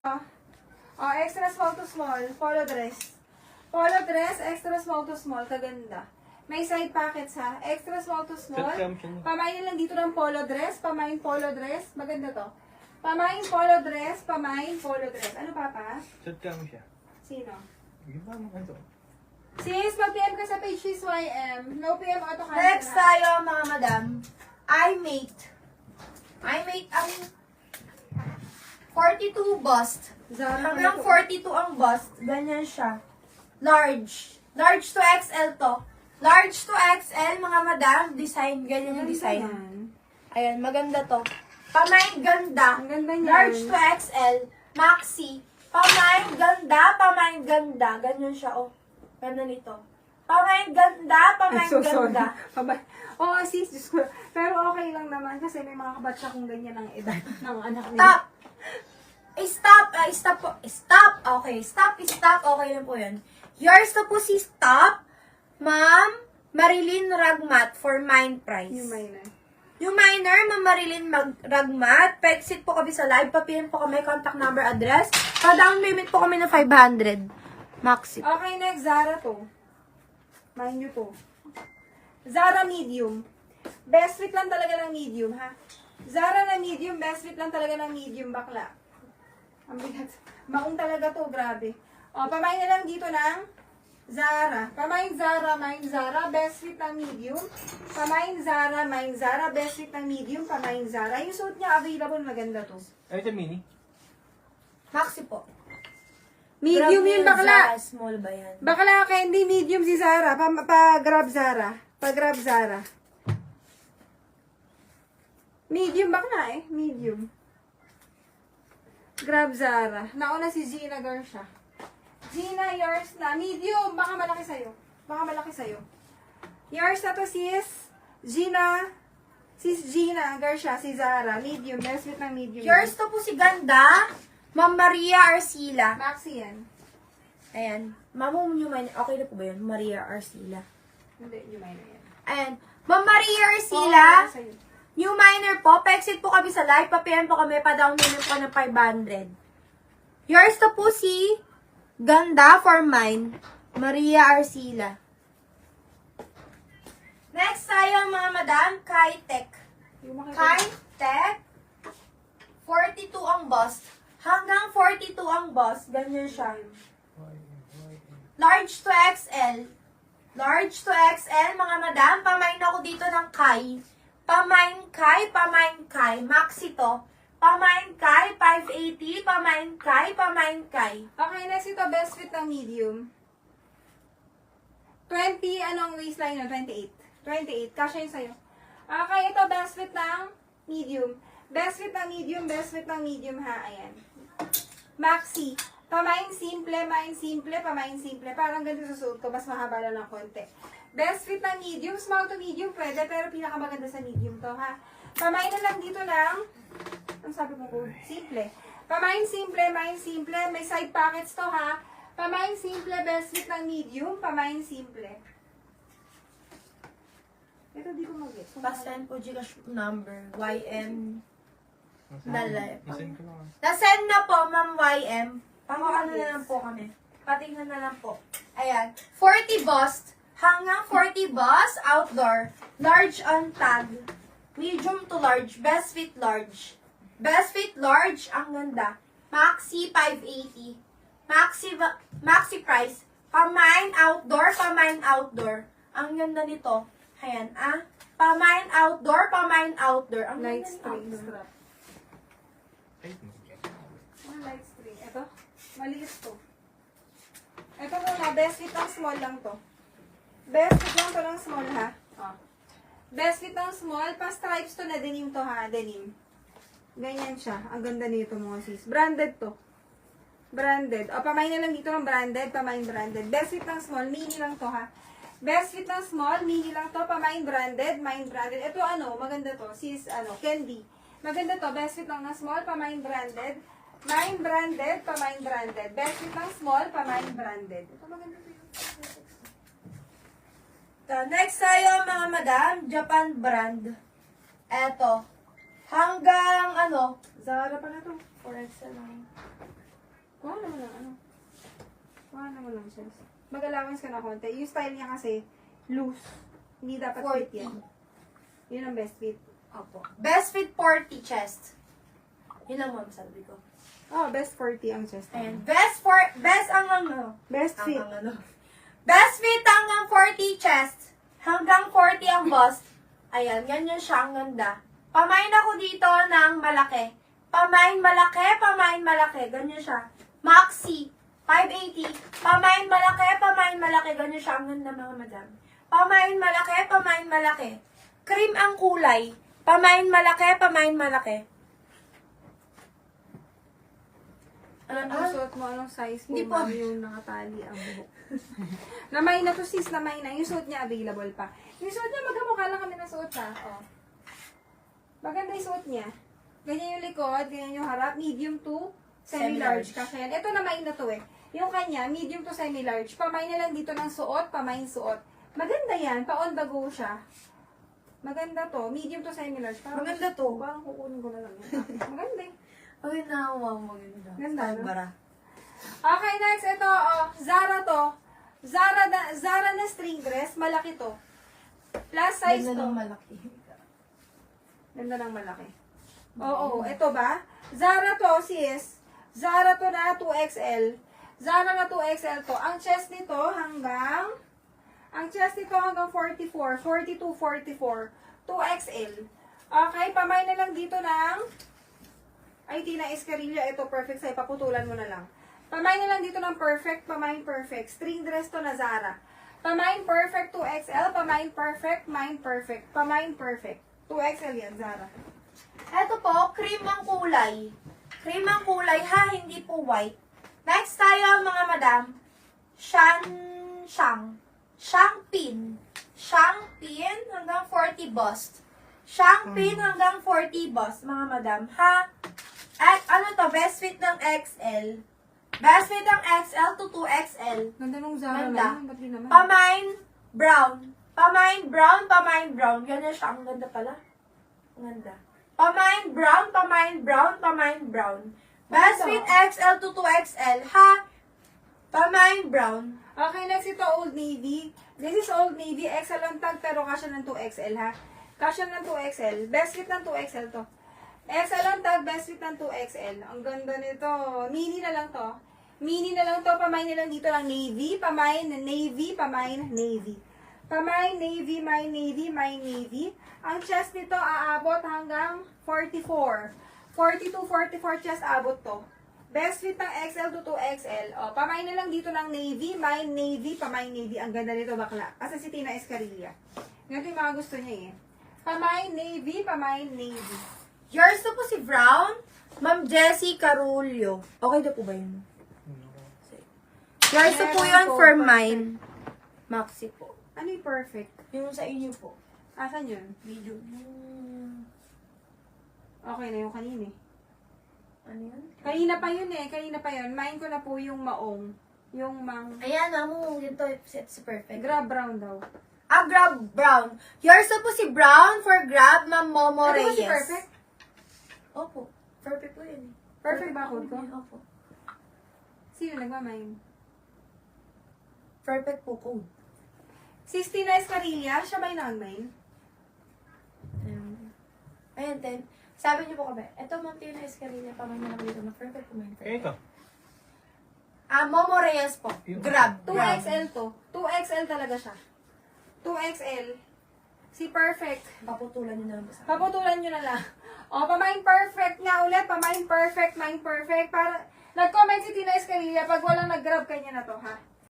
Oh, extra small to small. Polo dress. Polo dress, extra small to small. Kaganda. May side pockets ha. Extra small to small. Pamain lang dito ng polo dress. Pamain polo dress. Maganda to. Pamain polo dress. Pamain polo dress. Ano papa? Sadka mo siya. Sino? Ganda mo ka to. Sis, mag-PM ka sa page sis YM. No PM auto cancel. Next tayo, mga madam. iMate. iMate ang 42 bust. Zara Hanggang 42 ang bust. Ganyan siya. Large. Large to XL to. Large to XL, mga madam. Design. Ganyan yung design. Ayan, maganda to. Pamain ganda. Ang ganda niyan. Large to XL. Maxi. Pamain ganda. Pamain ganda. Ganyan siya, oh. Ganda nito. Pamain ganda. Pamain I'm so sorry. ganda. Oo, sis, Diyos ko. Pero okay lang naman kasi may mga kabatsa kong ganyan ang edad ng anak nila. Stop! Stop! Stop po. Stop! Okay. Stop. Okay na po yun. Yours na po si Stop. Ma'am Marilyn Ragmat for mine price. Yung minor. Yung minor, Ma'am Marilyn Ragmat. Pa-exit po kami sa live. Papirin po kami contact number, address. Pa-down payment po kami ng 500. Maxi. Okay, next, Zara to. Mind nyo to. Zara medium. Best fit lang talaga ng medium, ha? Zara na medium, best fit lang talaga ng medium, bakla. Ang bigat. Maong talaga to, grabe. O, pamain na lang dito ng Zara. Pamain Zara, main Zara, best fit ng medium. Pamain Zara, main Zara, best fit ng medium. Pamain Zara. Yung suit niya available, maganda to. Ay, ito mini. Maxi po. Medium Grab yun, mo bakla. Zara, small ba yan? Bakla, candy, medium si Zara. Pa-grab Zara. Pa-grab Zara. Medium bakla eh. Medium. Grab Zara. Nauna si Gina Gersha. Gina, yours na. Medium. Baka malaki sa'yo. Baka malaki sa'yo. Yours na to, sis. Gina. Sis Gina Gersha, si Zara. Medium. Best fit ng medium. Yours to po si Ganda. Ma'am Maria Arcila. Maxi yan. Ayan. Ma'am, yung minor. Okay na po ba yun? Maria Arcila. Hindi, yung minor yan. Ayan. Ma'am Maria Arcila. Oh, sa'yo. New minor po, pa-exit po kami sa live, pa-PM po kami, pa-down payment po ng 500. Yours to po si Ganda for mine, Maria Arcila. Next tayo mga madam, Kitech. Yung makikita. Kitech, 42 ang bust. Hanggang 42 ang bust, ganyan siya. Large to XL. Large to XL, mga madam, pamain ako dito ng Kai. Pamain Kai, Maxi to. Pamain Kai, 580, Pamain Kai. Okay, next ito, best fit ng medium. 20, anong waistline na? 28. 28, kasha yun sa'yo. Okay, ito, best fit ng medium. Best fit ng medium, best fit ng medium ha, ayan. Maxi. Pamain simple, pamain simple. Parang ganito sa suot ko, mas mahaba lang ng konti. Best fit ng medium, small to medium pwede, pero pinakamaganda sa medium to ha. Pamain na lang dito ng, ang sabi mo ko, simple. Pamain simple, may side pockets to ha. Pamain simple, best fit ng medium, pamain simple. Ito di ko mag-get. Pasend po Gcash number, YM. Dalay. Isend ko lang. Nasend na po, Ma'am YM. Ano na lang po kami. Patingnan na lang po. Ayan. 40 bust. Hanggang 40 bust. Outdoor. Large on tag. Medium to large. Best fit large. Best fit large. Ang ganda. Maxi 580. Maxi price. Pamain outdoor. Ang ganda nito. Ayan, ah. Pamain outdoor. Ang Light ganda string nito. strap. Ay, Ano light string? Ito? Maliit to. Ito muna, best fit ng small lang to. Best fit lang to ng small ha. Oh. Best fit ng small, pa stripes to na denim to ha, denim. Ganyan siya. Ang ganda nito mga sis. Branded to. Branded. O, pamain na lang dito ng branded, pamain branded. Best fit ng small, mini lang to ha. Best fit ng small, mini lang to, pamain branded, main branded. Ito ano, maganda to, sis, ano, candy. Maganda to, best fit lang ng small, pamain branded. Main branded, pamain branded. Best fit ng small, pamain branded. Ito maganda to yun. Next tayo mga madam, Japan brand. Eto. Hanggang ano, Zara pa na to. 4XL lang. Kuha naman lang, ano. Kuha naman lang, chest. Mag-allowance ka na konti. Yung style niya kasi, loose. Hindi dapat fit 40. yan. Yun ang best fit. Opo. Best fit 40 chest. Yun lang ma'am sabi ko. Oh, best 40 ang chest. Ayan. Best ang ano. Best fit. Ang ano. Best fit hanggang 40 chest. Hanggang 40 ang bust. Ayan, ganyan siya. Ang ganda. Pamain ako dito ng malaki. Pamain malaki. Ganyan siya. Maxi. 580. Pamain malaki. Ganyan siya. Ang ganda mga madam. Pamain malaki. Cream ang kulay. Pamain malaki. Anong suot mo? Anong size po? Hindi po. Ma'am, yung nakatali ang buhok. Namay na to sis, namay na. Yung suot niya available pa. Yung suot niya, magkamukha lang kami ng suot ha. Oh. Maganda yung suot niya. Ganyan yung likod, ganyan yung harap. Medium to semi-large. Kasi yan. Ito namay na to eh. Yung kanya, medium to semi-large. Pamay na lang dito ng suot, pamain suot. Maganda yan. Pa-on the go siya. Maganda to. Medium to semi-large. Maganda to. Parang kukunin ko na lang yan. Maganda eh. Ay, wow, maganda. Ganda, no? Bara. Okay, next. Ito, oh, Zara to. Zara na string dress. Malaki to. Plus size Ganda to. ng malaki. Ganda ng malaki. Oo, ito ba? Zara to, sis. Zara to na 2XL. Zara na 2XL to. Ang chest nito hanggang 44. 42, 44. 2XL. Okay, pamay na lang dito ng ay, Tina Escarilla, ito perfect sa'yo. Paputulan mo na lang. Pamain na lang dito ng perfect, pamain perfect. String dress to na Zara. Pamain perfect 2XL, pamain perfect, mine perfect. Pamain perfect. 2XL yan, Zara. Ito po, cream ang kulay. Cream ang kulay ha, hindi po white. Next tayo mga madam. Shangpin hanggang 40 bust. Shangpin hanggang 40 bust, mga madam ha. At ano to, best fit ng XL. Best fit ng XL to 2XL. Ganda nung Zara Ganda. na yun. Ba't di naman? Pamain brown. Ganyan siya. Ang ganda pala. Ang ganda. Pamain brown. Best fit XL to 2XL, ha? Pamain brown. Okay, next ito, Old Navy. This is Old Navy. XL ang tag, pero kasya ng 2XL, ha? Kasya ng 2XL. Best fit ng 2XL to. XL ang tag, best fit ng 2XL. Ang ganda nito. Mini na lang to. Pamain na lang dito ng navy. Pamain navy. Pamain navy. Ang chest nito aabot hanggang 44. 42, 44 chest abot to. Best fit ng XL to 2XL. O, pamain na lang dito ng navy, mine navy, pamain navy. Ang ganda nito bakla. Kasi si Tina Escarilla. Ganito yung mga gusto niya eh. Pamain navy. Yours to po si Brown. Ma'am Jessie Carullo. Okay na po ba yun? Yours to po Meron yun po, for perfect. mine. Maxi po. Ano yung perfect? Yung sa inyo po. Asan yun? Medium. Okay na yung kanina eh. Ano yan? Kanina pa yun. Mine ko na po yung maong. Yung Ayan, amo. Ito, it's perfect. grab brown daw. Grab Brown. Yours to po si Brown for grab, Ma'am Momo Ano ba Reyes. si perfect? Opo. Perfect po yun. Perfect ba code ko? Opo. Sino nagmamine? Perfect po code. Si Tina Escarilla, siya ba yung nag-mine? Ayan, then, sabi niyo po kami, ito Ma'am Tina Escarilla, pamay na dito na perfect po mine. Eh, ito. Momo Reyes po. Yung- Grab. 2XL to. 2XL talaga siya. 2XL. Si perfect. Paputulan niyo na lang po sa Paputulan nyo na lang. O, pamain perfect nga ulit. Pamain perfect, mine perfect. Para, nag-comment si Tina Escarilla pag walang nag-grab kanya na to, ha?